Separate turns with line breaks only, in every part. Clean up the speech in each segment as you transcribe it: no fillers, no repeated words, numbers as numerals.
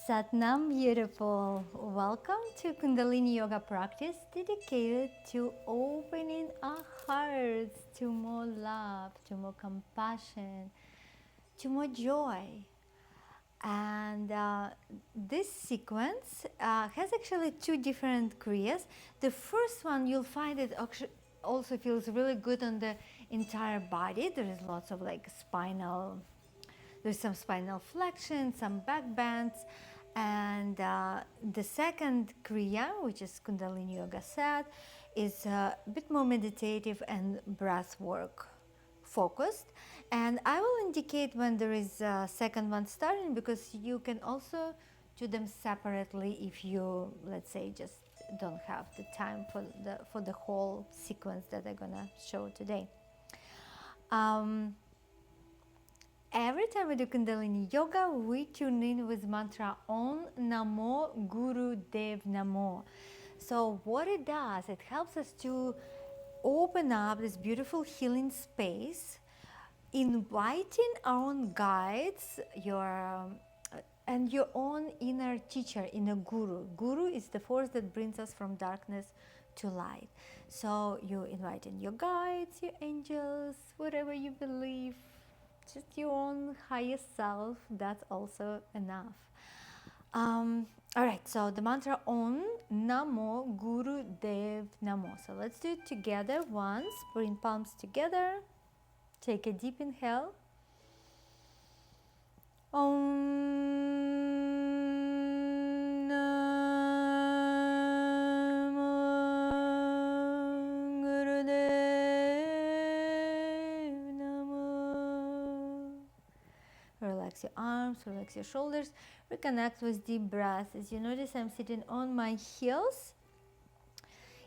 Satnam, beautiful. Welcome to Kundalini Yoga practice dedicated to opening our hearts to more love, to more compassion, to more joy. And this sequence has actually two different kriyas. The first one, you'll find it also feels really good on the entire body. There is lots of like spinal, there's some spinal flexion, some back bends. And the second kriya, which is Kundalini Yoga set, is a bit more meditative and breath work focused. And I will indicate when there is a second one starting, because you can also do them separately if you, let's say, just don't have the time for the whole sequence that I'm gonna show today. Every time we do Kundalini Yoga, we tune in with mantra Om Namo Guru Dev Namo. So what it does, it helps us to open up this beautiful healing space, inviting our own guides, and your own inner teacher, inner guru. Guru is the force that brings us from darkness to light. So you invite in your guides, your angels, whatever you believe, just your own higher self. That's also enough. All right, so the mantra Om Namo Guru Dev Namo. So let's do it together once. Bring palms together. Take a deep inhale. Om Namo Guru Dev Namo. Relax your arms, relax your shoulders. Reconnect with deep breath. As you notice, I'm sitting on my heels.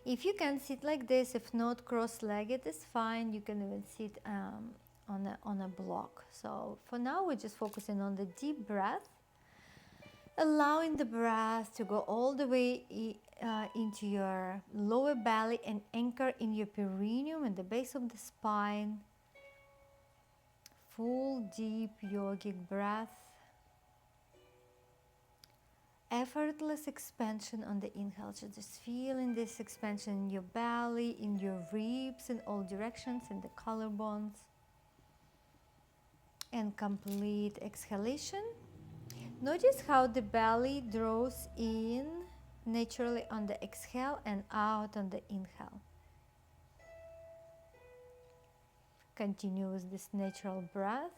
If you can sit like this, if not cross-legged, is fine. You can even sit on a block. So for now, we're just focusing on the deep breath, allowing the breath to go all the way into your lower belly and anchor in your perineum and the base of the spine. Full, deep yogic breath. Effortless expansion on the inhale. So just feeling this expansion in your belly, in your ribs, in all directions, in the collarbones. And complete exhalation. Notice how the belly draws in naturally on the exhale and out on the inhale. Continue with this natural breath.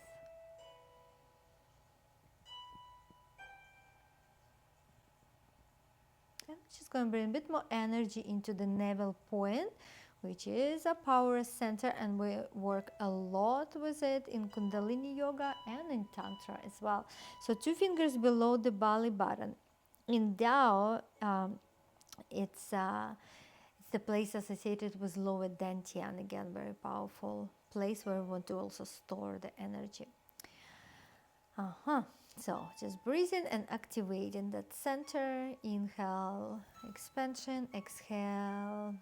I'm just going to bring a bit more energy into the navel point, which is a power center, and we work a lot with it in Kundalini Yoga and in Tantra as well. So 2 fingers below the belly button. In Tao, it's the place associated with lower dantian. Again, very powerful place where we want to also store the energy. So just breathing and activating that center. Inhale, expansion, exhale,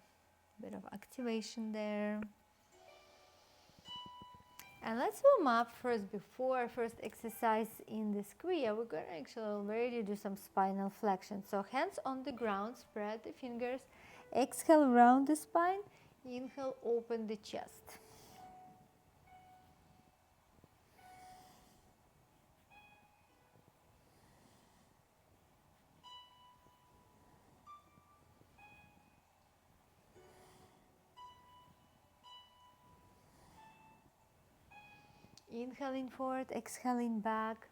bit of activation there. And let's warm up first. Before our first exercise in this kriya, we're going to actually already do some spinal flexion. So hands on the ground, spread the fingers, exhale round the spine, inhale, open the chest. Inhaling forward, exhaling back.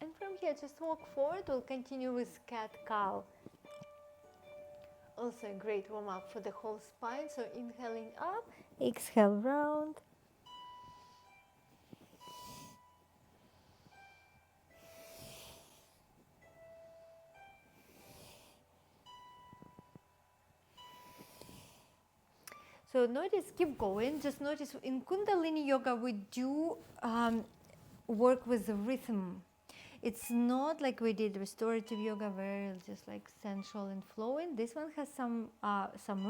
And from here, just walk forward. We'll continue with cat-cow. Also a great warm-up for the whole spine. So inhaling up, exhale round. So notice, keep going. Just notice in Kundalini Yoga, we do work with the rhythm. It's not like we did restorative yoga where it's just like sensual and flowing. This one has some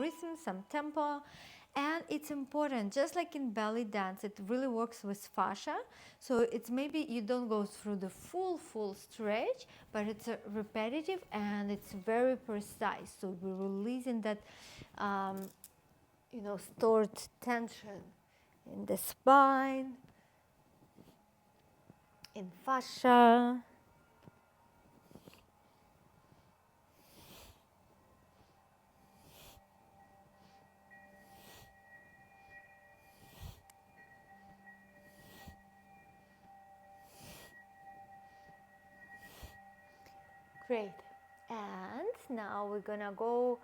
rhythm, some tempo, and it's important. Just like in belly dance, it really works with fascia. So it's maybe you don't go through the full stretch, but it's repetitive and it's very precise. So we're releasing that, stored tension in the spine, in fascia. Great. And now we're gonna go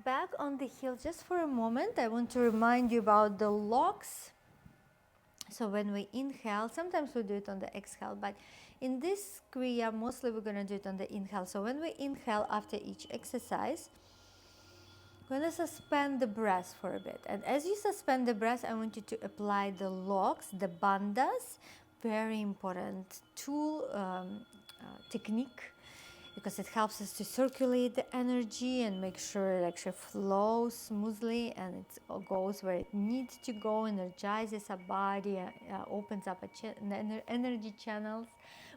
back on the heel just for a moment. I want to remind you about the locks. So when we inhale, sometimes we do it on the exhale, but in this kriya, mostly we're gonna do it on the inhale. So when we inhale after each exercise, we're gonna suspend the breath for a bit. And as you suspend the breath, I want you to apply the locks, the bandhas, very important tool, technique, because it helps us to circulate the energy and make sure it actually flows smoothly and it goes where it needs to go, energizes our body, opens up energy channels,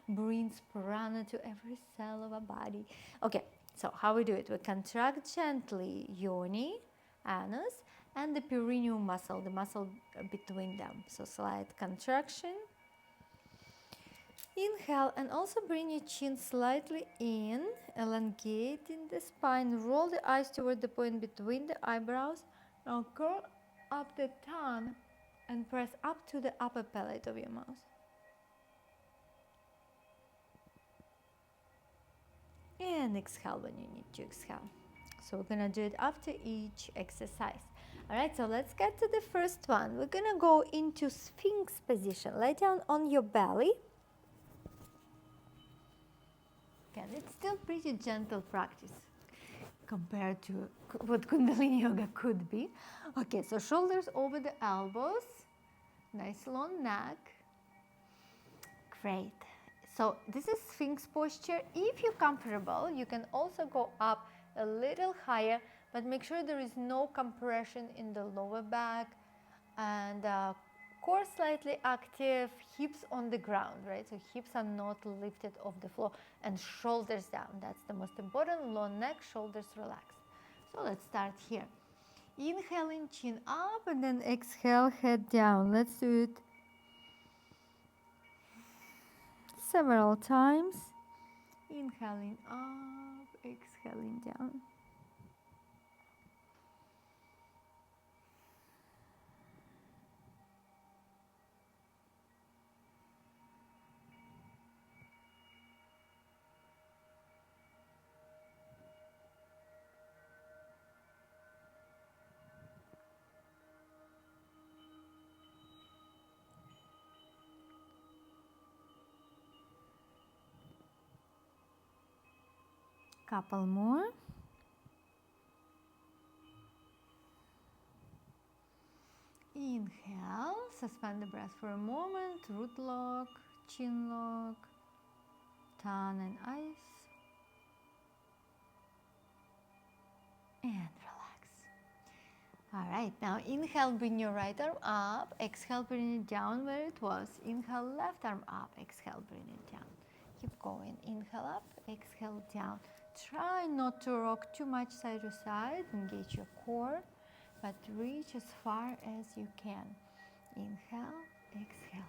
brings prana to every cell of our body. Okay, so how we do it? We contract gently yoni, anus, and the perineum muscle, the muscle between them. So slight contraction. Inhale and also bring your chin slightly in, elongating the spine, roll the eyes toward the point between the eyebrows. Now curl up the tongue and press up to the upper palate of your mouth. And exhale when you need to exhale. So we're gonna do it after each exercise. All right, so let's get to the first one. We're gonna go into Sphinx position. Lay down on your belly. And it's still pretty gentle practice compared to what Kundalini Yoga could be. Okay, so shoulders over the elbows, nice long neck. Great. So this is Sphinx posture. If you're comfortable, you can also go up a little higher, but make sure there is no compression in the lower back, and core slightly active, hips on the ground, right? So hips are not lifted off the floor, and shoulders down. That's the most important. Long neck, shoulders relaxed. So let's start here. Inhaling, chin up, and then exhale, head down. Let's do it several times. Inhaling up, exhaling down. Couple more. Inhale, suspend the breath for a moment, root lock, chin lock, tongue and eyes, and relax. All right, now inhale, bring your right arm up, exhale, bring it down where it was. Inhale, left arm up, exhale, bring it down. Keep going, inhale up, exhale down. Try not to rock too much side to side, engage your core, but reach as far as you can. Inhale, exhale.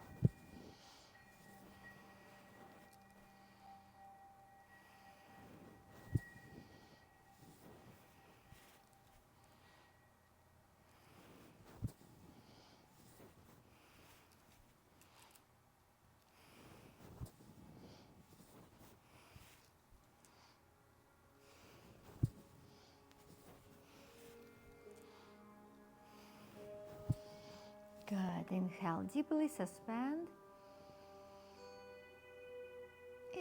Good. Inhale deeply, suspend.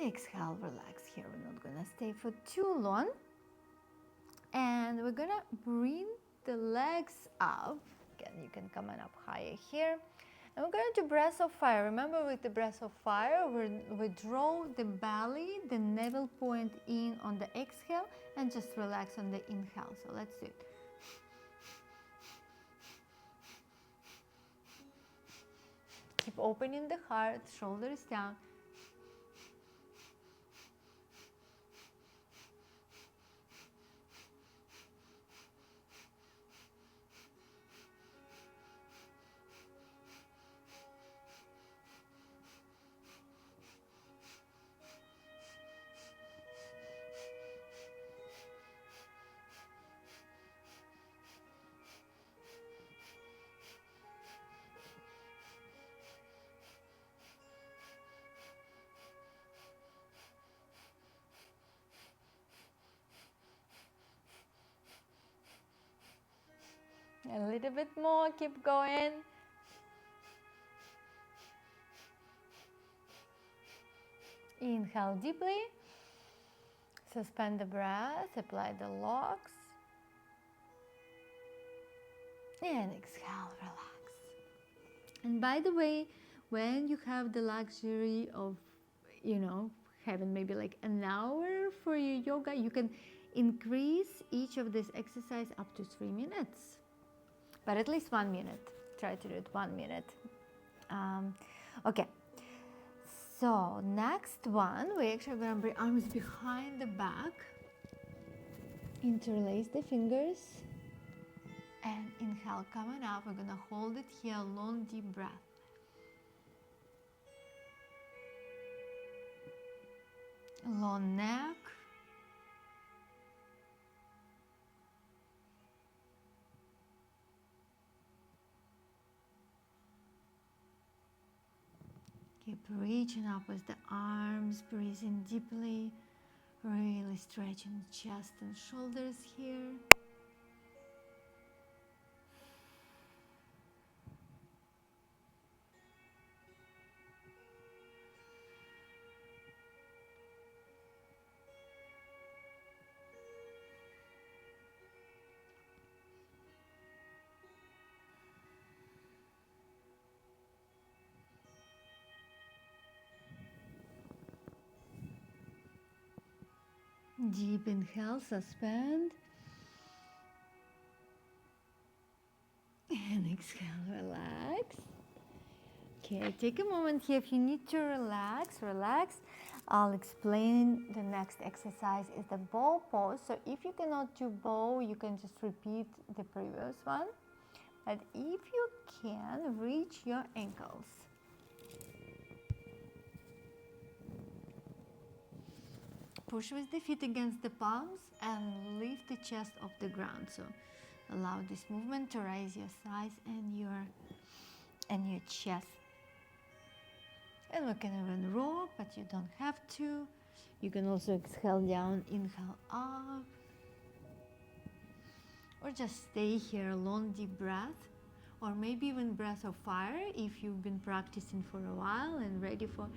Exhale, relax here. We're not gonna stay for too long. And we're gonna bring the legs up. Again, you can come on up higher here. And we're going to breath of fire. Remember, with the breath of fire, we draw the belly, the navel point in on the exhale, and just relax on the inhale. So let's do it. Keep opening the heart, shoulders down. A little bit more, keep going. Inhale deeply. Suspend the breath, apply the locks. And exhale, relax. And by the way, when you have the luxury of, having maybe like an hour for your yoga, you can increase each of this exercise up to 3 minutes. But at least 1 minute. Try to do it 1 minute. Okay. So next one, we're actually going to bring arms behind the back. Interlace the fingers. And inhale, coming up. We're going to hold it here, long deep breath. Long neck. Keep reaching up with the arms, breathing deeply, really stretching chest and shoulders here. Deep inhale, suspend. And exhale, relax. Okay, take a moment here. If you need to relax, relax. I'll explain the next exercise is the bow pose. So if you cannot do bow, you can just repeat the previous one. But if you can, reach your ankles. Push with the feet against the palms and lift the chest off the ground. So allow this movement to raise your thighs and your chest. And we can even rock, but you don't have to. You can also exhale down, inhale up. Or just stay here, long deep breath. Or maybe even breath of fire if you've been practicing for a while and ready for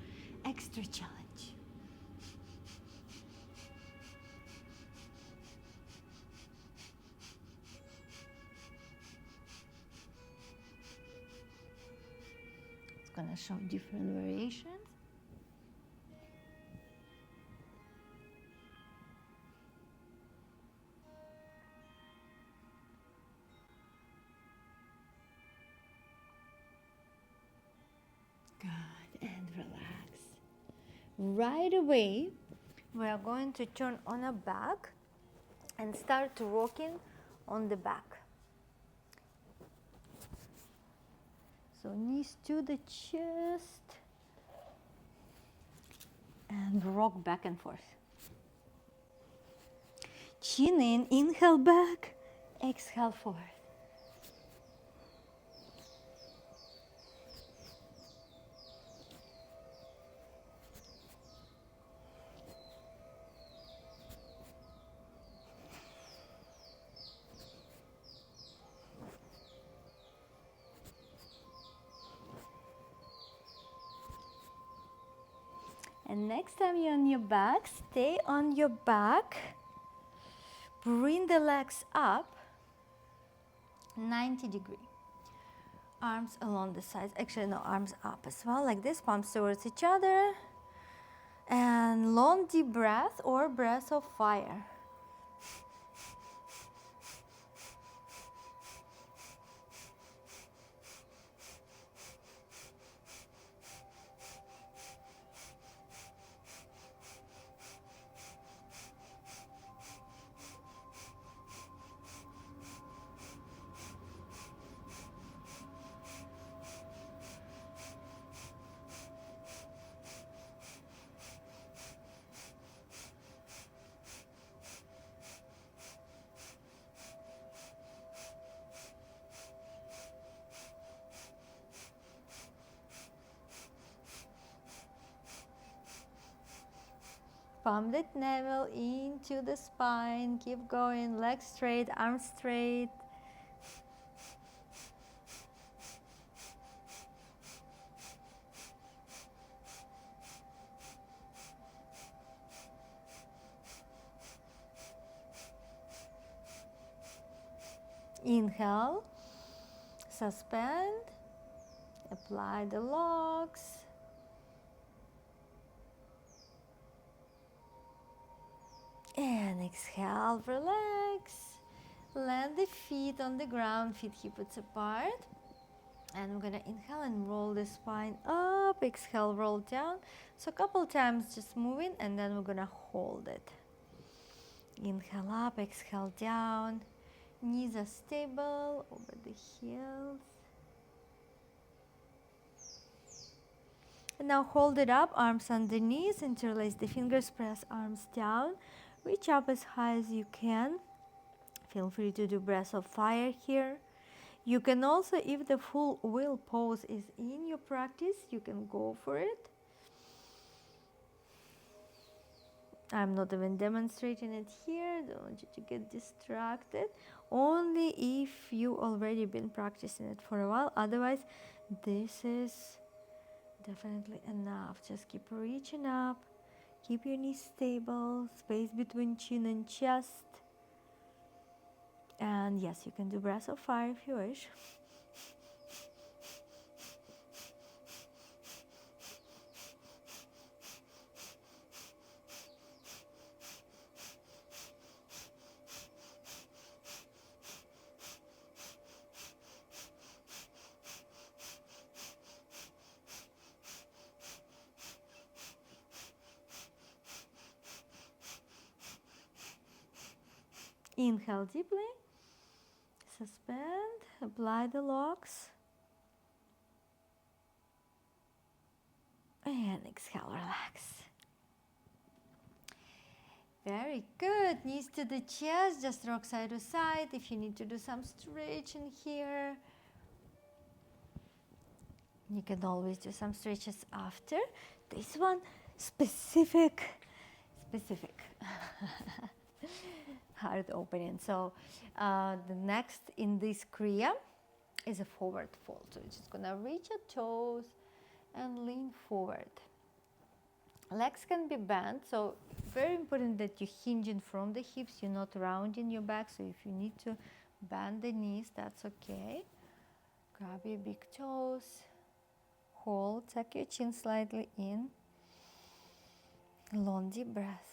extra challenge. It's gonna show different variations. Good, and relax. Right away, we are going to turn on our back and start rocking on the back. So knees to the chest and rock back and forth. Chin in, inhale back, exhale forward. And next time you're on your back, stay on your back. Bring the legs up 90 degrees. Arms along the sides. Actually, no, arms up as well, like this, palms towards each other. And long deep breath or breath of fire. Palm that navel into the spine. Keep going. Legs straight, arms straight. Inhale. Suspend. Apply the locks. And exhale, relax. Land the feet on the ground, feet hip width apart. And we're gonna inhale and roll the spine up. Exhale, roll down. So a couple times just moving, and then we're gonna hold it. Inhale up, exhale down. Knees are stable over the heels. And now hold it up, arms underneath, interlace the fingers, press arms down. Reach up as high as you can. Feel free to do breath of fire here. You can also, if the full wheel pose is in your practice, you can go for it. I'm not even demonstrating it here. Don't want you to get distracted. Only if you already been practicing it for a while. Otherwise, this is definitely enough. Just keep reaching up. Keep your knees stable. Space between chin and chest. And yes, you can do breath of fire if you wish. Inhale deeply. Suspend. Apply the locks. And exhale, relax. Very good. Knees to the chest, just rock side to side. If you need to do some stretching here, you can always do some stretches after. This one, specific. Heart opening. So the next in this kriya is a forward fold. So you're just gonna reach your toes and lean forward. Legs can be bent, so very important that you're hinging from the hips, you're not rounding your back. So if you need to bend the knees, that's okay. Grab your big toes, hold, tuck your chin slightly in. Long deep breath.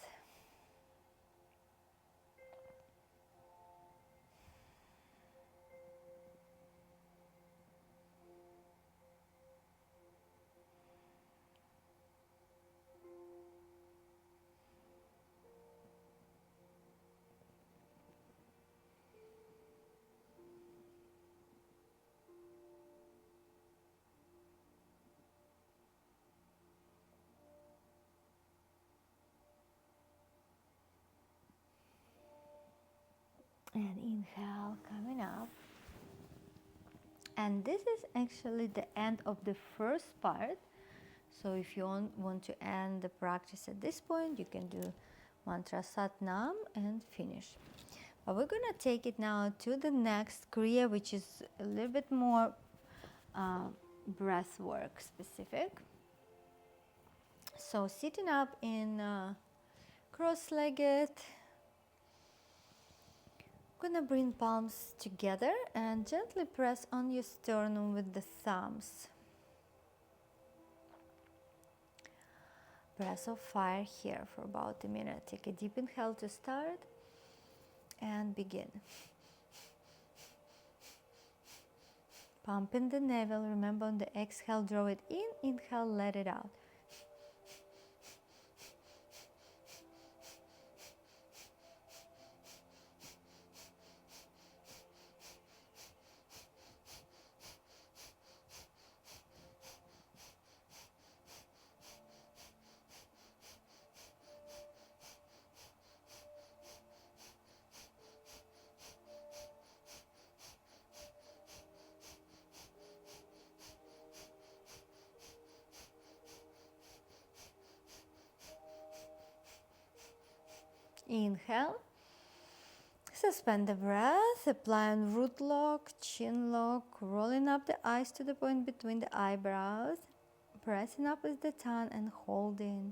And inhale, coming up. And this is actually the end of the first part. So if you want to end the practice at this point, you can do mantra Satnam and finish. But we're gonna take it now to the next kriya, which is a little bit more breath work specific. So sitting up in cross-legged, gonna bring palms together and gently press on your sternum with the thumbs. Breath of fire here for about a minute. Take a deep inhale to start and begin. Pump in the navel. Remember, on the exhale, draw it in. Inhale, let it out. Inhale. Suspend the breath, apply on root lock, chin lock, rolling up the eyes to the point between the eyebrows, pressing up with the tongue and holding.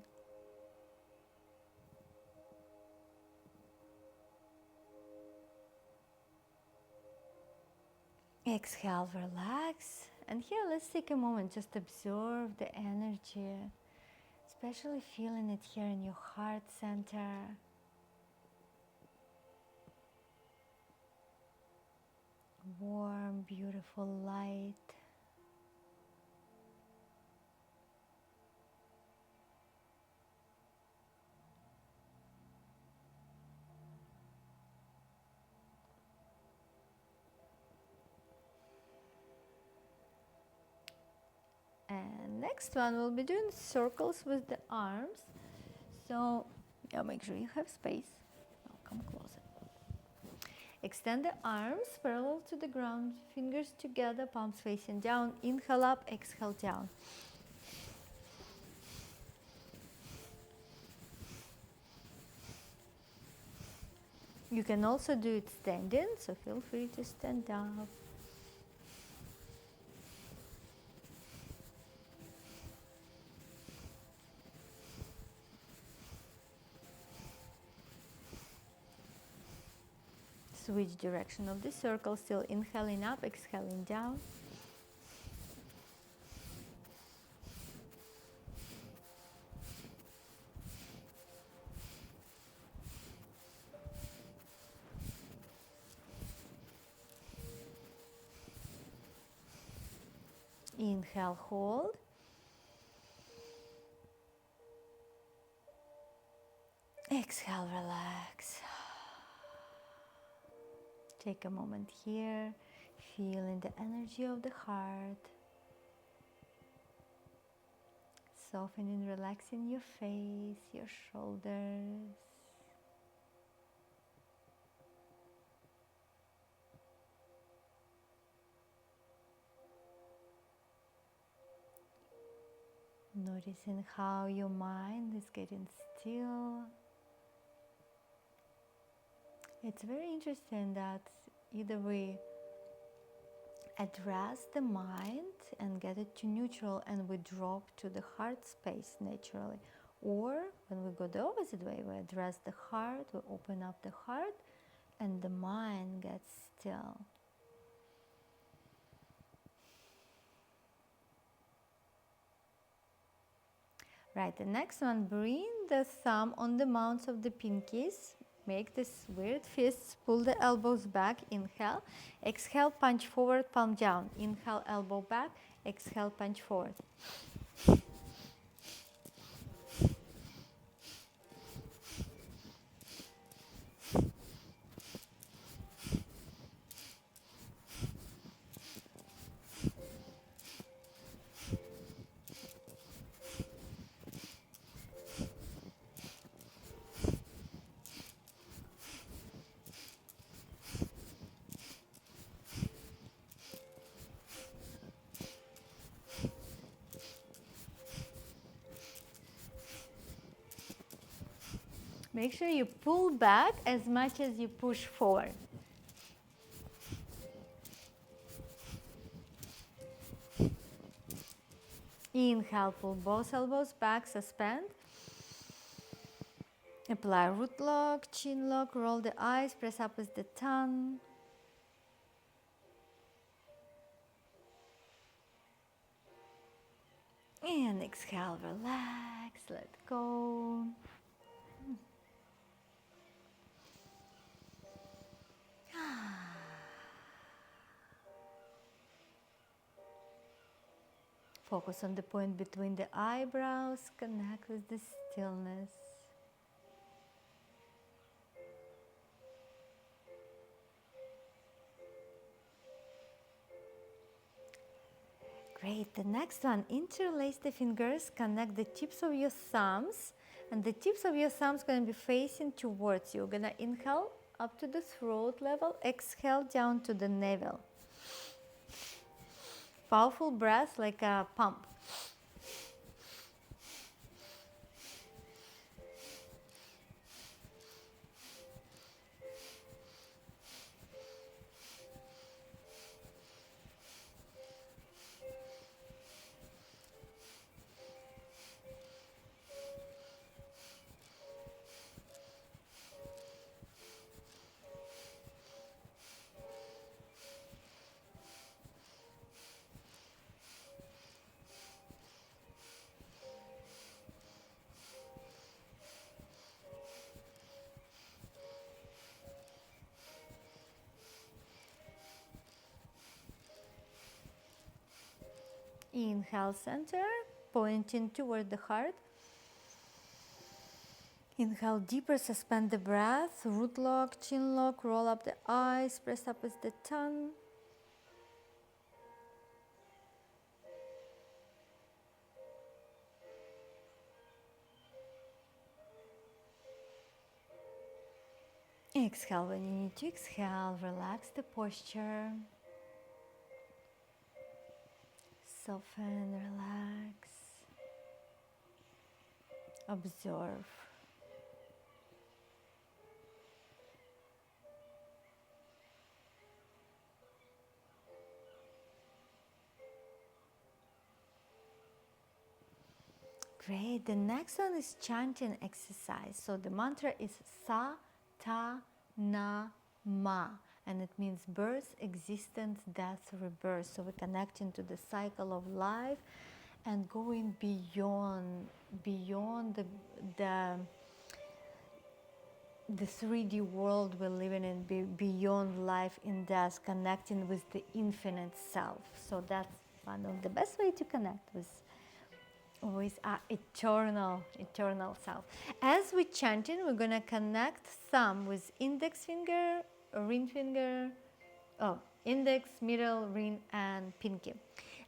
Exhale, relax. And here, let's take a moment, just observe the energy, especially feeling it here in your heart center. Warm, beautiful light. And next one, we'll be doing circles with the arms. So, make sure you have space. Now come closer. Extend the arms parallel to the ground, fingers together, palms facing down. Inhale up, exhale down. You can also do it standing, so feel free to stand up. Switch direction of the circle, still inhaling up, exhaling down. Inhale, hold. Exhale, relax. Take a moment here, feeling the energy of the heart. Softening, relaxing your face, your shoulders. Noticing how your mind is getting still. It's very interesting that either we address the mind and get it to neutral and we drop to the heart space naturally, or when we go the opposite way, we address the heart, we open up the heart and the mind gets still. Right, the next one, bring the thumb on the mounts of the pinkies. Make this weird fists, pull the elbows back, inhale. Exhale, punch forward, palm down. Inhale, elbow back. Exhale, punch forward. Make sure you pull back as much as you push forward. Inhale, pull both elbows back, suspend. Apply root lock, chin lock, roll the eyes, press up with the tongue. And exhale, relax, let go. Focus on the point between the eyebrows, connect with the stillness. Great, the next one, interlace the fingers, connect the tips of your thumbs, and the tips of your thumbs going to be facing towards you. You're going to inhale up to the throat level, exhale down to the navel. Powerful breath like a pump. Inhale, center, pointing toward the heart. Inhale deeper, suspend the breath, root lock, chin lock, roll up the eyes, press up with the tongue. Exhale when you need to exhale, relax the posture. Soften, relax, observe. Great, the next one is chanting exercise. So the mantra is Sa, Ta, Na, Ma, and it means birth, existence, death, rebirth. So we're connecting to the cycle of life and going beyond the 3D world we're living in, beyond life in death, connecting with the infinite self. So that's one of the best way to connect with our eternal self. As we chanting, we're gonna connect thumb with index finger, ring finger, index, middle, ring, and pinky.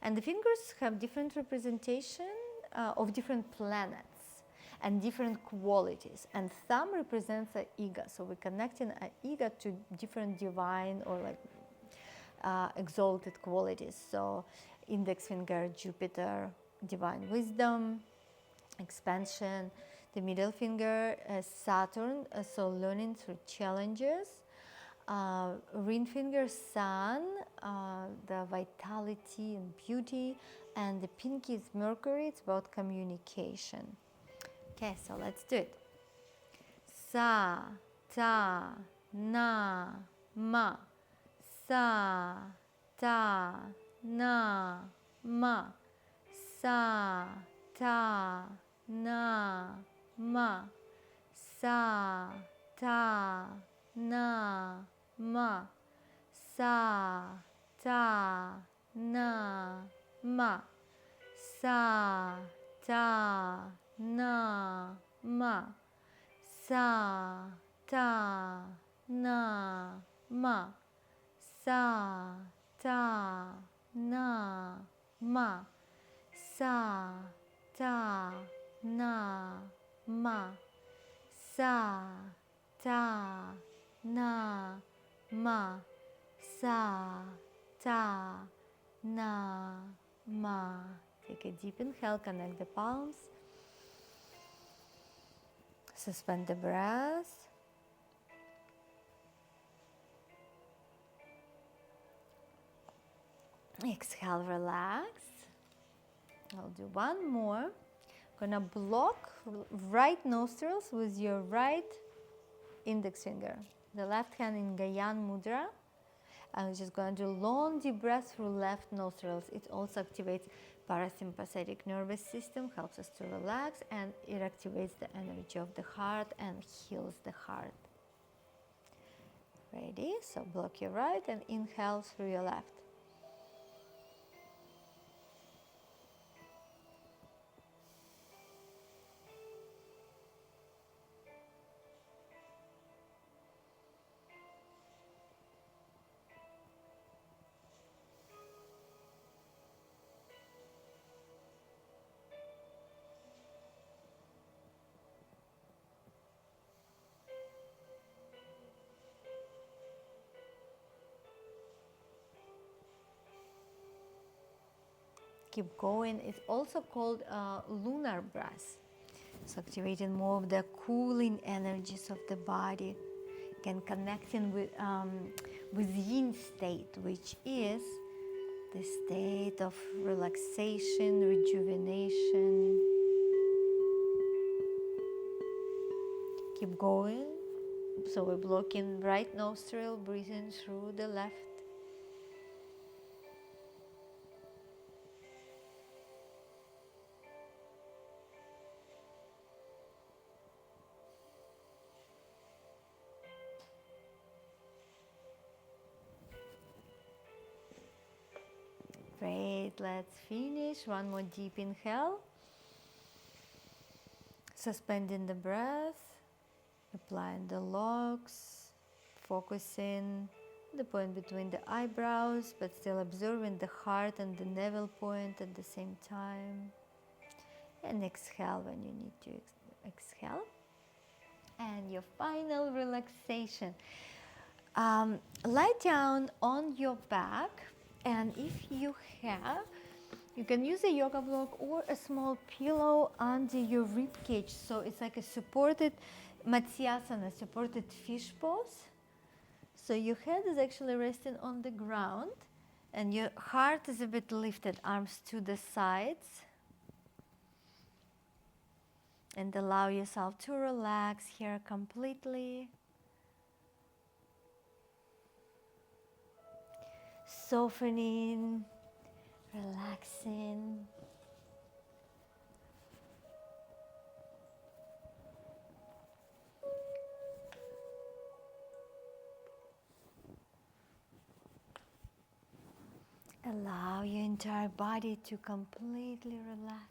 And the fingers have different representation of different planets and different qualities. And thumb represents an ego. So we're connecting an ego to different divine or like exalted qualities. So index finger, Jupiter, divine wisdom, expansion. The middle finger, Saturn, so learning through challenges. Ring finger, Sun, the vitality and beauty. And the pinky is Mercury, it's about communication. Okay, so let's do it. Sa, ta, na, ma. Sa, ta, na, ma. Sa, ta, na, ma. Sa, ta, na, ma. Sa, ta, na, ma. Sa, ta, na, ma. Sa, ta, na, ma. Sa, ta, na, ma. Sa, ta, na, ma. Sa, ta, na, ma. Sa, ta, na, ma. Take a deep inhale, connect the palms. Suspend the breath. Exhale, relax. I'll do one more. Gonna block right nostrils with your right index finger. The left hand in Gyan Mudra. I'm just going to do long deep breath through left nostrils. It also activates parasympathetic nervous system, helps us to relax, and it activates the energy of the heart and heals the heart. Ready? So block your right and inhale through your left. Keep going. It's also called lunar breath. So activating more of the cooling energies of the body, and connecting with yin state, which is the state of relaxation, rejuvenation. Keep going. So we're blocking right nostril, breathing through the left. Great, let's finish. One more deep inhale. Suspending the breath, applying the locks, focusing the point between the eyebrows, but still observing the heart and the navel point at the same time. And exhale when you need to exhale. And your final relaxation. Lie down on your back, and if you have, you can use a yoga block or a small pillow under your rib cage. So it's like a supported Matsyasana, supported fish pose. So your head is actually resting on the ground and your heart is a bit lifted, arms to the sides. And allow yourself to relax here completely. Softening, relaxing. Allow your entire body to completely relax.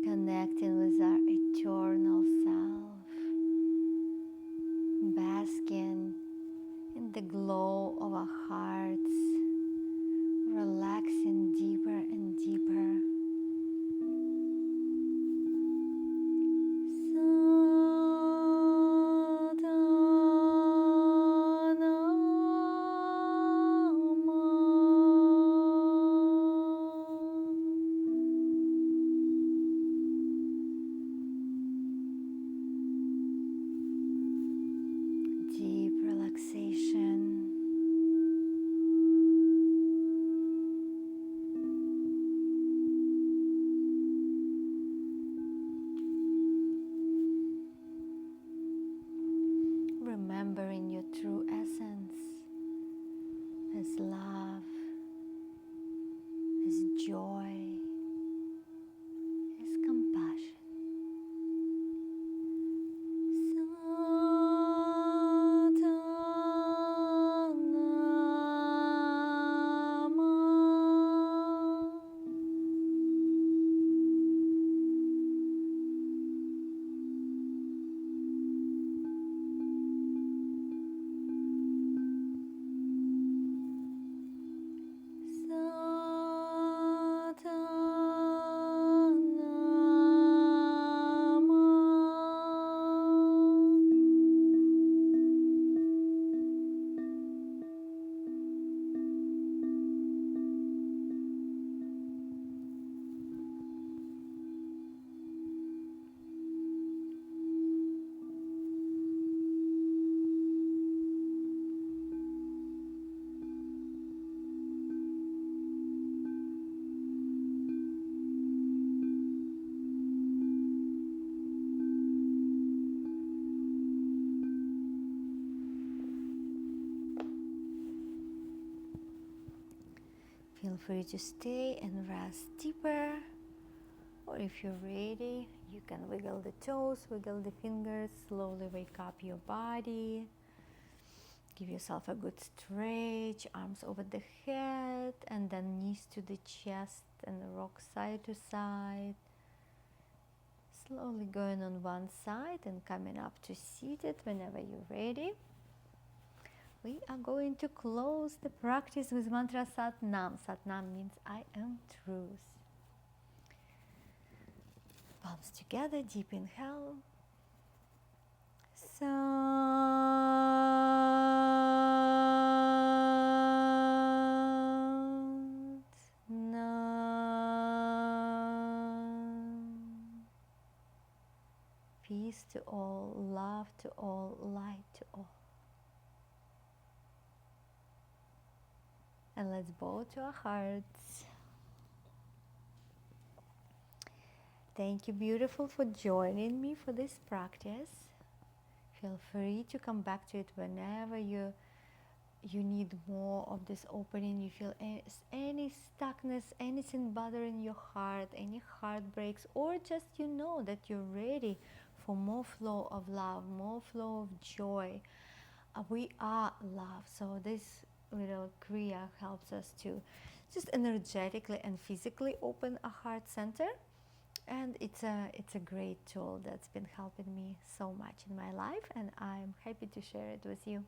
Connecting with our eternal self, basking in the glow of our hearts, relaxing deeper and deeper. Deep relaxation. Feel free to stay and rest deeper. Or if you're ready, you can wiggle the toes, wiggle the fingers, slowly wake up your body. Give yourself a good stretch, arms over the head, and then knees to the chest and rock side to side. Slowly going on one side and coming up to seated whenever you're ready. We are going to close the practice with mantra Sat Nam. Sat Nam means I am truth. Palms together, deep inhale. Sat Nam. Peace to all, love to all, light to all. And let's bow to our hearts. Thank you, beautiful, for joining me for this practice. Feel free to come back to it whenever you need more of this opening. You feel any stuckness, anything bothering your heart, any heartbreaks, or just you know that you're ready for more flow of love, more flow of joy. We are love, so this little kriya helps us to just energetically and physically open a heart center. And it's a great tool that's been helping me so much in my life, and I'm happy to share it with you.